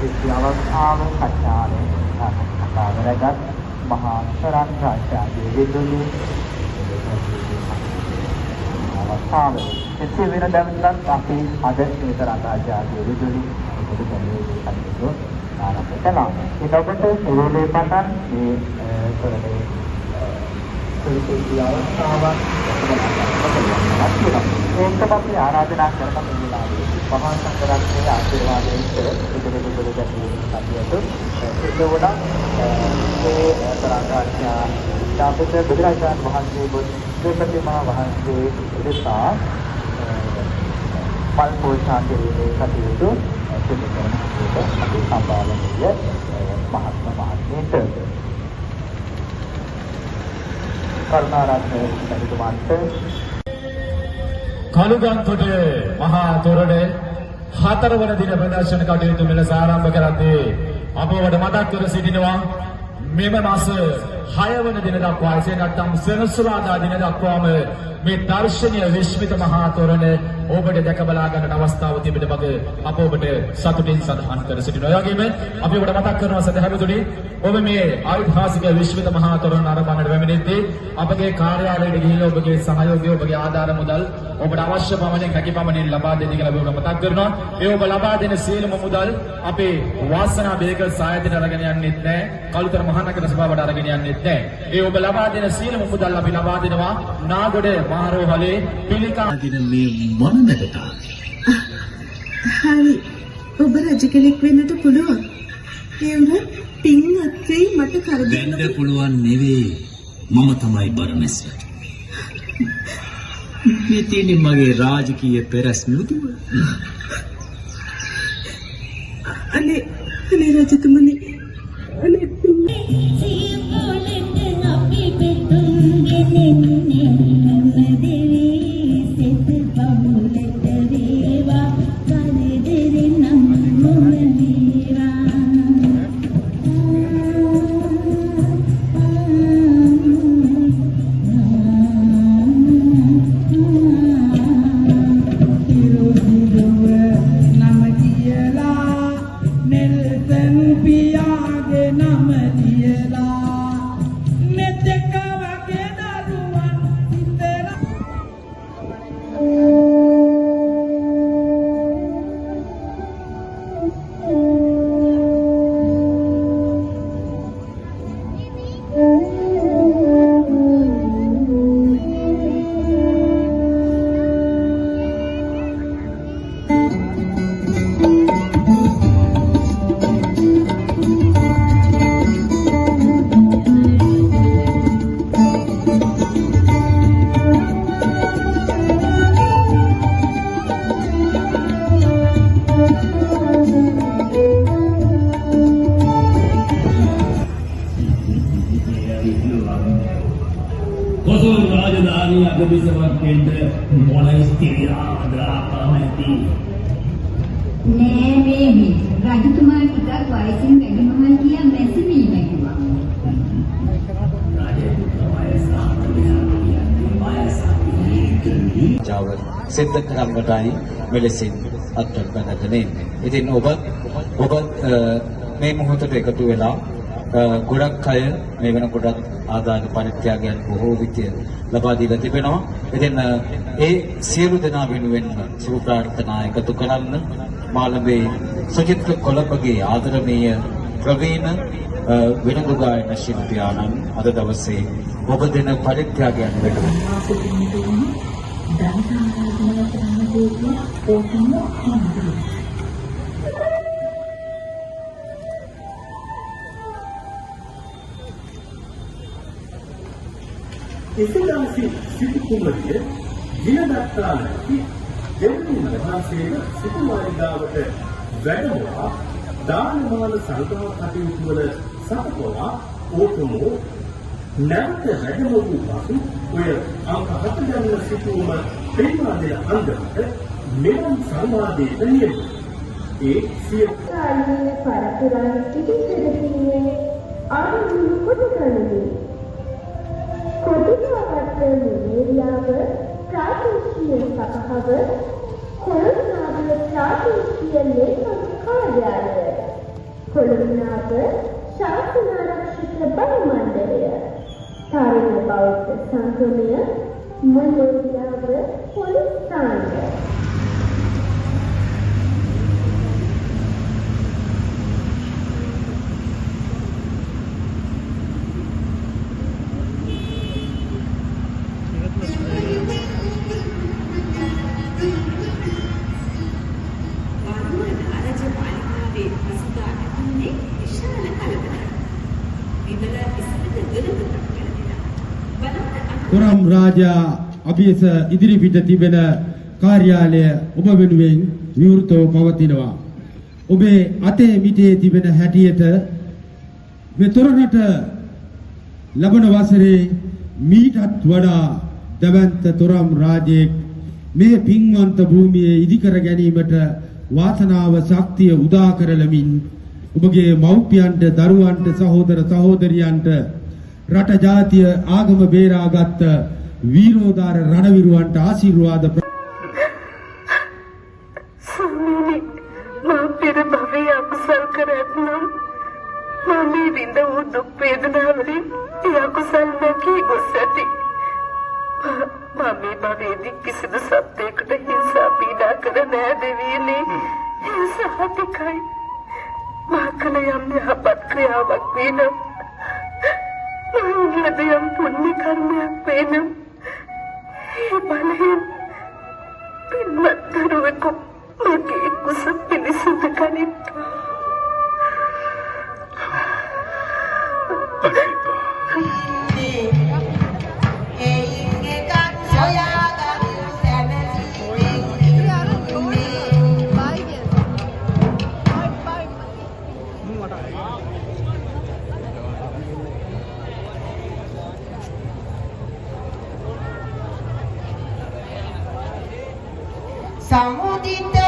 ප්‍රතිපත්ති අවස්ථාව කච්චානේ අකාදරගත් මහා සරන් රාජ්‍යයේ විදුලි අවස්ථාව එසේ වෙන දැනුම්වත් අපි අද මේ තරම් රාජ්‍යයේ විදුලි පොදු දැනුමේ කටයුතු ආරම්භ කළා. ඒ ඔබට ඉරෝලේ පටන් මේ කරේ ප්‍රතිපත්ති අවස්ථාවක් ඒකත් අපි ආරාධනා කරන වෙලාවේ මහා සංඝරත්නයේ ආශිර්වාදයෙන් ඉදිරියට කටයුතු සිදුවන මේ තරංගාඥා දාපත බුදුරජාණන් වහන්සේ බුද්ධ මහා වහන්සේ දෙසා පල් පෝෂා කිරීමේ කටයුතු සිදු කරන විට අපි සම්බාධනීය මහත්මයාට කරුණාරත්න මහත්මයාට කළුගන්තොට මහා තොරණ 4 වන දින ප්‍රදර්ශන කටයුතු මෙලෙස ආරම්භ කරද්දී අප ඔබට මතක් කර සිටිනවා මෙම මාස 6 වන දින දක්වා එසේ නැත්නම් සෙනසුරාදා දින දක්වාම මේ දර්ශනීය විශ්මිත මහා තොරණ ඔබට දැක බලා ගන්නට අවස්ථාව තිබෙන බව අප ඔබට සතුටින් සඳහන් කර සිටිනවා. ඒ වගේම අපි ඔබට මතක් කරනවා සදහවතුනි ඔබ මේ ඓතිහාසික විශ්මිත මහා තොරණ ආරම්භ වෙමිනෙද්දී අපගේ කාර්යාලයට ගිහිල්ලා ඔබගේ සහයෝගය ඔබගේ ආධාර මුදල් ඔබට අවශ්‍ය පමණින් හැකි පමණින් ලබා දෙන්න කියලා අපි ඔබට මතක් කරනවා. ඒ ඔබ ලබා දෙන සියලුම මුදල් අපේ වාසනා බේකර්ස් ආයතනය අරගෙන යන්නෙත් නැහැ. කළුතර මහනගර සභාවට අරගෙන යන්නෙත් නැහැ. ඒ ඔබ ලබා දෙන සියලුම මුදල් අපි ලබා දෙනවා නාගොඩ මහරෝහලේ පිළිකා දින මේ මොනමෙතට හරි ඔබ රජ කෙනෙක් වෙන්නට පුළුවන් ඒ වුණත් පින් අත්‍රේ මට කරදර වෙන්න පුළුවන් නෙවෙයි මම තමයි බරණැස් මේ තියෙන්නේ මගේ රාජකීය පෙරස්මෘතිය අනේ රජතුමනි අනේ राजधानी अगबिसवत केंद्र මොනස්තිරියාද ආපමැති නෑ බේබි රජතුමා ටිකක් වයසින් වැඩිමහල් කියා මැසිමී නැගුවා ජාව සිද්ධ කරන්නටයි මෙලෙසින් අත්දැකගෙන ඉන්නේ. ඉතින් ඔබ මේ මොහොතට එකතු වෙලා ගොඩක් අය මේ වෙනකොට ආදාන පරිත්‍යාගයන් බොහෝ විට ලබා දීලා තිබෙනවා. ඉතින් ඒ සියලු දෙනා වෙනුවෙන් සුබ ප්‍රාර්ථනා එකතු කරන්න මාළඹේ සුචිත්‍ර කොළඹගේ ආදරණීය ප්‍රවීණ වෙනදු ගායන ශිල්පියාණන් අද දවසේ ඔබ දෙන පරිත්‍යාගයන් වෙනුවෙන් එසේදාසි සිටු කුමරිය දිනදත්තා නැති දෙවියන් වහන්සේන සිටුමාලිගාවට වැඩමවා දානමාන සංඝා කටයුතු වල සපතවා ඕතුමෝ නැවත වැඩම වූ පසු ඔය අංක 7 ගණන සිටුම ප්‍රේමාදේ අන්දමට මෙවන් සංවාදයට නියම ඒ සිය කාලයේ පරතරන් සිටින්නේ ආරම්භ කොට කරන්නේ කොටිකාවට නිවේදියාව ප්‍රාදේශීය සභාව කොළඹ ප්‍රාදේශීය ලේකම් කාර්යාලය කොළඹ ශාසනාරක්ෂක බල මණ්ඩලය, තරුණ බෞද්ධ සංගමය, මොළොවියාව පොලිස් ස්ථානය. කොරම් රාජා අභියස ඉදිරිපිට තිබෙන කාර්යාලය ඔබ වෙනුවෙන් විවෘතව පවතිනවා. ඔබේ අතේ මිටේ තිබෙන හැටියට මෙතරට ලබන වසරේ මීටත් වඩා දවන්ත තොරම් රාජයෙක් මේ පින්වන්ත භූමියේ ඉදිකර ගැනීමට වාසනාව ශක්තිය උදා කරලමින් ඔබගේ මව්පියන්ට දරුවන්ට සහෝදර සහෝදරියන්ට රට ජාතිය ආගම බේරාගත් වීරෝදාර රණවිරුවන්ට ආශිර්වාද ස්වාමීනි, මා පෙර භවයේ අකුසල් කරත්නම් මා මේ විඳ වූ දුක් වේදනාවලින් ඒ අකුසල් නැකී ගොස් ඇති. මා මේ භවයේදී කිසිදු සත්‍යයකට හිංසා පීඩා කර නෑ දෙවියනේ. ඒ සහතිකයි. මා කළ යම් යහපත් ක්‍රියාවක් වේනම් ලැබියම් පුණ්‍ය කර්මයක් වේනම් ඒ බලයෙන් පින්වත් දරුවෙකු මගේ කුස පිළිසඳ ගනිත්වා. Samudita